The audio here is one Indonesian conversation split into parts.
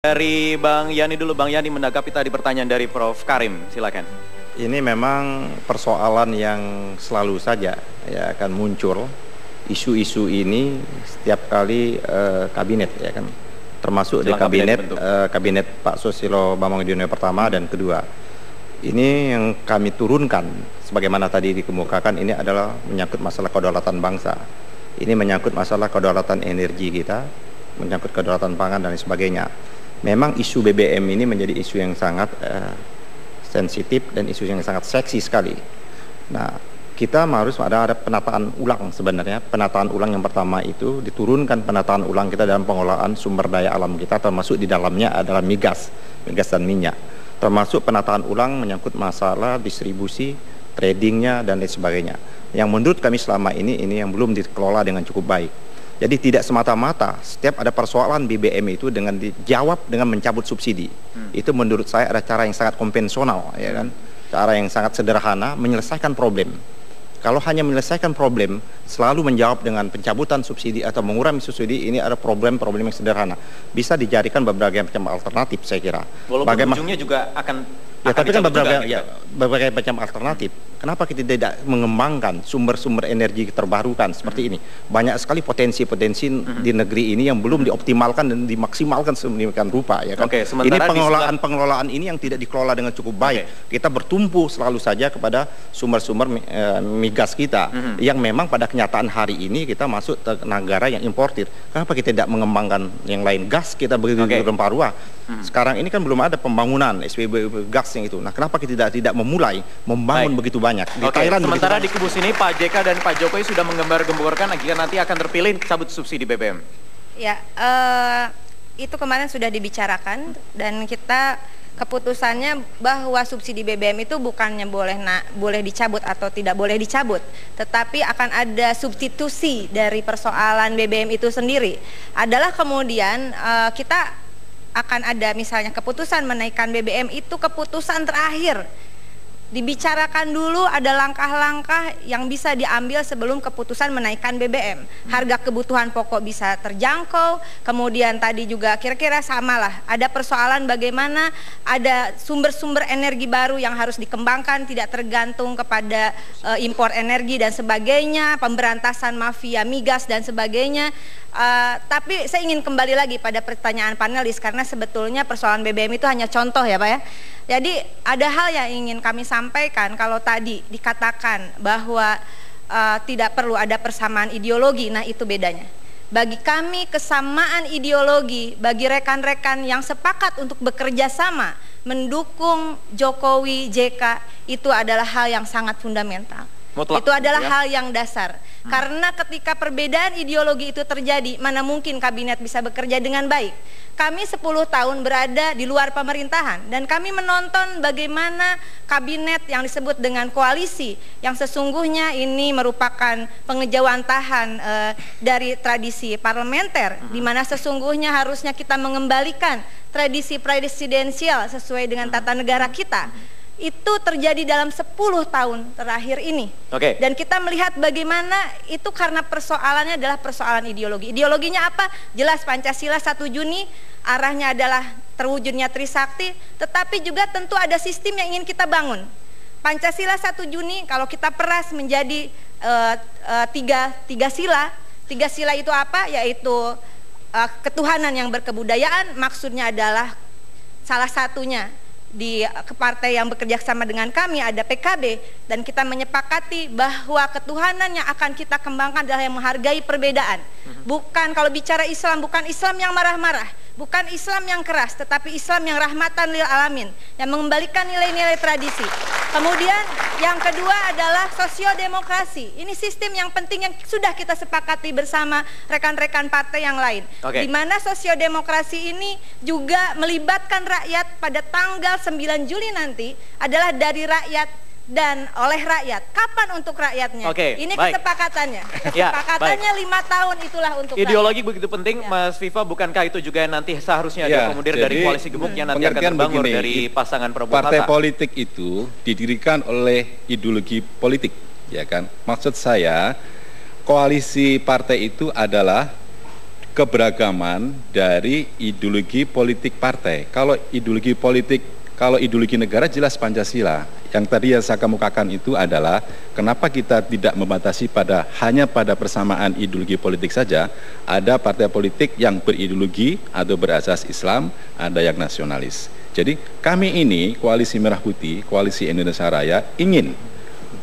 Dari Bang Yani dulu, Bang Yani menanggapi tadi pertanyaan dari Prof. Karim, silakan. Ini memang persoalan yang selalu saja ya akan muncul. Isu-isu ini setiap kali kabinet ya kan, termasuk di kabinet Pak Susilo Bambang Yudhoyono pertama dan kedua. Ini yang kami turunkan, sebagaimana tadi dikemukakan, ini adalah menyangkut masalah kedaulatan bangsa. Ini menyangkut masalah kedaulatan energi kita, menyangkut kedaulatan pangan dan sebagainya. Memang isu BBM ini menjadi isu yang sangat sensitif dan isu yang sangat seksi sekali. Nah, kita harus ada penataan ulang sebenarnya. Penataan ulang yang pertama itu diturunkan penataan ulang kita dalam pengelolaan sumber daya alam kita, termasuk di dalamnya adalah migas dan minyak. Termasuk penataan ulang menyangkut masalah distribusi, tradingnya dan lain sebagainya. Yang menurut kami selama ini yang belum dikelola dengan cukup baik. Jadi tidak semata-mata setiap ada persoalan BBM itu dengan dijawab dengan mencabut subsidi. Itu menurut saya ada cara yang sangat konvensional, ya kan? Cara yang sangat sederhana menyelesaikan problem. Kalau hanya menyelesaikan problem, selalu menjawab dengan pencabutan subsidi atau mengurangi subsidi, ini ada problem-problem yang sederhana. Bisa dijadikan berbagai macam alternatif, saya kira. Walaupun ujungnya juga akan tapi kan berbagai macam alternatif. Kenapa kita tidak mengembangkan sumber-sumber energi terbarukan seperti ini? Banyak sekali potensi-potensi di negeri ini yang belum dioptimalkan dan dimaksimalkan sedemikian rupa, ya kan? Ini pengelolaan ini yang tidak dikelola dengan cukup baik. Kita bertumpu selalu saja kepada sumber-sumber migas kita yang memang pada kenyataan hari ini kita masuk ke negara yang importir. Kenapa kita tidak mengembangkan yang lain? Gas kita begitu rempah ruah. Sekarang ini kan belum ada pembangunan SPBU gas yang itu. Nah, kenapa kita tidak memulai membangun begitu banyak? Di Thailand sementara di kubu sini Pak JK dan Pak Jokowi sudah menggembar-gemborkan jika nanti akan terpilih cabut subsidi BBM. Ya, itu kemarin sudah dibicarakan dan kita keputusannya bahwa subsidi BBM itu bukannya boleh dicabut atau tidak boleh dicabut, tetapi akan ada substitusi dari persoalan BBM itu sendiri. Adalah kemudian kita akan ada misalnya keputusan menaikkan BBM itu keputusan terakhir. Dibicarakan dulu ada langkah-langkah yang bisa diambil sebelum keputusan menaikkan BBM. Harga kebutuhan pokok bisa terjangkau, kemudian tadi juga kira-kira samalah. Ada persoalan bagaimana ada sumber-sumber energi baru yang harus dikembangkan, tidak tergantung kepada impor energi dan sebagainya, pemberantasan mafia migas dan sebagainya. Tapi saya ingin kembali lagi pada pertanyaan panelis, karena sebetulnya persoalan BBM itu hanya contoh ya Pak ya. Jadi ada hal yang ingin kami sampaikan. Kalau tadi dikatakan bahwa tidak perlu ada persamaan ideologi, nah itu bedanya. Bagi kami kesamaan ideologi, bagi rekan-rekan yang sepakat untuk bekerja sama mendukung Jokowi JK, itu adalah hal yang sangat fundamental. Mutlak, itu adalah hal yang dasar. Karena ketika perbedaan ideologi itu terjadi, mana mungkin kabinet bisa bekerja dengan baik. Kami 10 tahun berada di luar pemerintahan dan kami menonton bagaimana kabinet yang disebut dengan koalisi yang sesungguhnya ini merupakan pengejawantahan dari tradisi parlementer, di mana sesungguhnya harusnya kita mengembalikan tradisi presidensial sesuai dengan tata negara kita. Itu terjadi dalam 10 tahun terakhir ini. Dan kita melihat bagaimana itu karena persoalannya adalah persoalan ideologi. Ideologinya apa? Jelas Pancasila 1 Juni, arahnya adalah terwujudnya Trisakti, tetapi juga tentu ada sistem yang ingin kita bangun. Pancasila 1 Juni kalau kita peras menjadi tiga sila. 3 sila itu apa? Yaitu ketuhanan yang berkebudayaan, maksudnya adalah salah satunya di partai yang bekerja sama dengan kami ada PKB, dan kita menyepakati bahwa ketuhanan yang akan kita kembangkan adalah yang menghargai perbedaan. Bukan, kalau bicara Islam, bukan Islam yang marah-marah, bukan Islam yang keras, tetapi Islam yang rahmatan lil alamin, yang mengembalikan nilai-nilai tradisi. Kemudian yang kedua adalah sosiodemokrasi. Ini sistem yang penting yang sudah kita sepakati bersama rekan-rekan partai yang lain. Di mana sosiodemokrasi ini juga melibatkan rakyat pada tanggal 9 Juli nanti adalah dari rakyat dan oleh rakyat. Kapan untuk rakyatnya? Ini kesepakatannya. Kesepakatannya 5 tahun itulah untuk ideologi rakyat. Begitu penting, Mas Viva. Bukankah itu juga nanti seharusnya diakomodir dari koalisi gemuk yang nanti akan terbangun dari pasangan Prabowo Partai politik itu didirikan oleh ideologi politik, ya kan? Maksud saya, koalisi partai itu adalah keberagaman dari ideologi politik partai. Kalau ideologi negara jelas Pancasila. Yang tadi yang saya kemukakan itu adalah kenapa kita tidak membatasi hanya pada persamaan ideologi politik saja. Ada partai politik yang berideologi atau berasas Islam, ada yang nasionalis. Jadi kami ini Koalisi Merah Putih, Koalisi Indonesia Raya ingin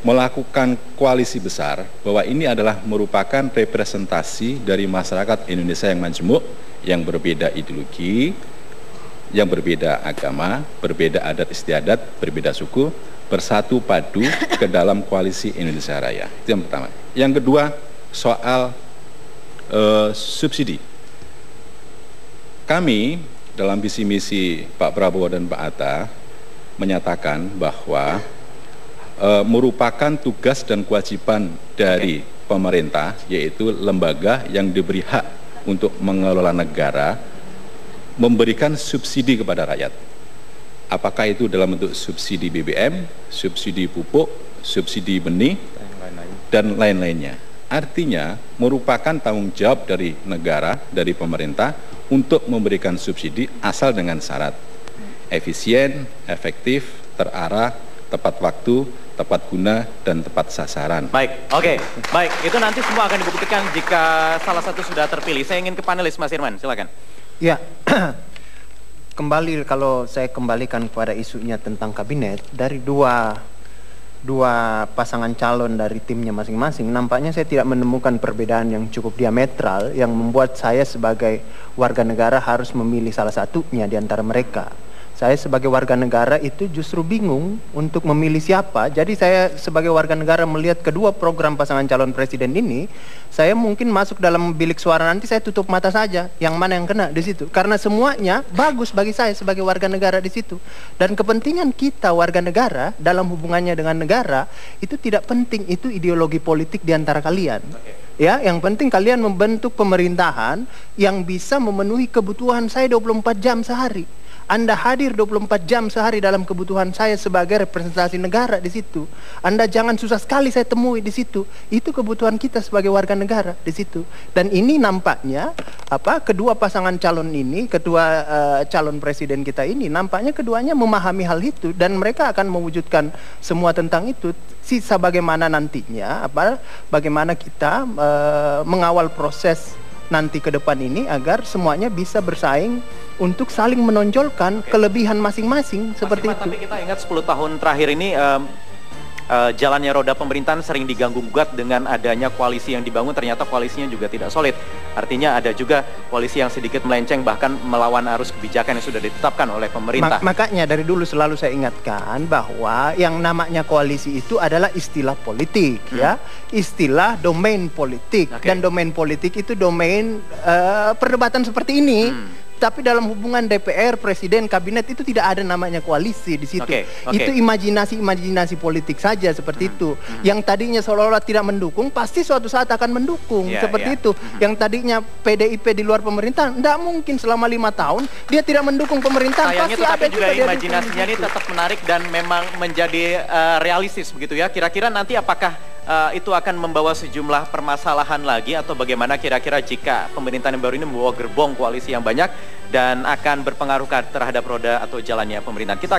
melakukan koalisi besar bahwa ini adalah merupakan representasi dari masyarakat Indonesia yang majemuk, yang berbeda ideologi, yang berbeda agama, berbeda adat istiadat, berbeda suku, bersatu padu ke dalam Koalisi Indonesia Raya. Itu yang pertama. Yang kedua, soal subsidi. Kami dalam visi misi Pak Prabowo dan Pak Atta menyatakan bahwa merupakan tugas dan kewajiban dari pemerintah, yaitu lembaga yang diberi hak untuk mengelola negara, memberikan subsidi kepada rakyat. Apakah itu dalam bentuk subsidi BBM, subsidi pupuk, subsidi benih, dan lain-lainnya. Artinya merupakan tanggung jawab dari negara, dari pemerintah untuk memberikan subsidi asal dengan syarat efisien, efektif, terarah, tepat waktu, tepat guna, dan tepat sasaran. Baik, oke. Baik, itu nanti semua akan dibuktikan jika salah satu sudah terpilih. Saya ingin ke panelis, Mas Irman, silakan. Ya, kalau saya kembalikan kepada isunya tentang kabinet, dari dua pasangan calon dari timnya masing-masing, nampaknya saya tidak menemukan perbedaan yang cukup diametral yang membuat saya sebagai warga negara harus memilih salah satunya di antara mereka. Saya sebagai warga negara itu justru bingung untuk memilih siapa. Jadi saya sebagai warga negara melihat kedua program pasangan calon presiden ini, saya mungkin masuk dalam bilik suara nanti saya tutup mata saja, yang mana yang kena di situ. Karena semuanya bagus bagi saya sebagai warga negara di situ. Dan kepentingan kita warga negara dalam hubungannya dengan negara itu tidak penting itu ideologi politik di antara kalian. Ya, yang penting kalian membentuk pemerintahan yang bisa memenuhi kebutuhan saya 24 jam sehari. Anda hadir 24 jam sehari dalam kebutuhan saya sebagai representasi negara di situ. Anda jangan susah sekali saya temui di situ. Itu kebutuhan kita sebagai warga negara di situ. Dan ini nampaknya kedua pasangan calon ini, kedua calon presiden kita ini nampaknya keduanya memahami hal itu dan mereka akan mewujudkan semua tentang itu. Sisa bagaimana nantinya bagaimana kita mengawal proses nanti ke depan ini agar semuanya bisa bersaing untuk saling menonjolkan kelebihan masing-masing seperti itu. Tapi kita ingat 10 tahun terakhir ini jalannya roda pemerintahan sering diganggu-gugat dengan adanya koalisi yang dibangun, ternyata koalisinya juga tidak solid. Artinya ada juga koalisi yang sedikit melenceng bahkan melawan arus kebijakan yang sudah ditetapkan oleh pemerintah. Makanya dari dulu selalu saya ingatkan bahwa yang namanya koalisi itu adalah istilah politik, ya, istilah domain politik, dan domain politik itu domain perdebatan seperti ini. Tapi dalam hubungan DPR, Presiden, Kabinet itu tidak ada namanya koalisi di situ. Itu imajinasi politik saja seperti itu. Yang tadinya seolah-olah tidak mendukung, pasti suatu saat akan mendukung seperti itu. Yang tadinya PDIP di luar pemerintah, tidak mungkin selama 5 tahun dia tidak mendukung pemerintah. Sayangnya tetapi juga imajinasinya ini tetap menarik dan memang menjadi realistis begitu ya. Kira-kira nanti apakah itu akan membawa sejumlah permasalahan lagi atau bagaimana kira-kira jika pemerintahan yang baru ini membawa gerbong koalisi yang banyak dan akan berpengaruh terhadap roda atau jalannya pemerintahan kita?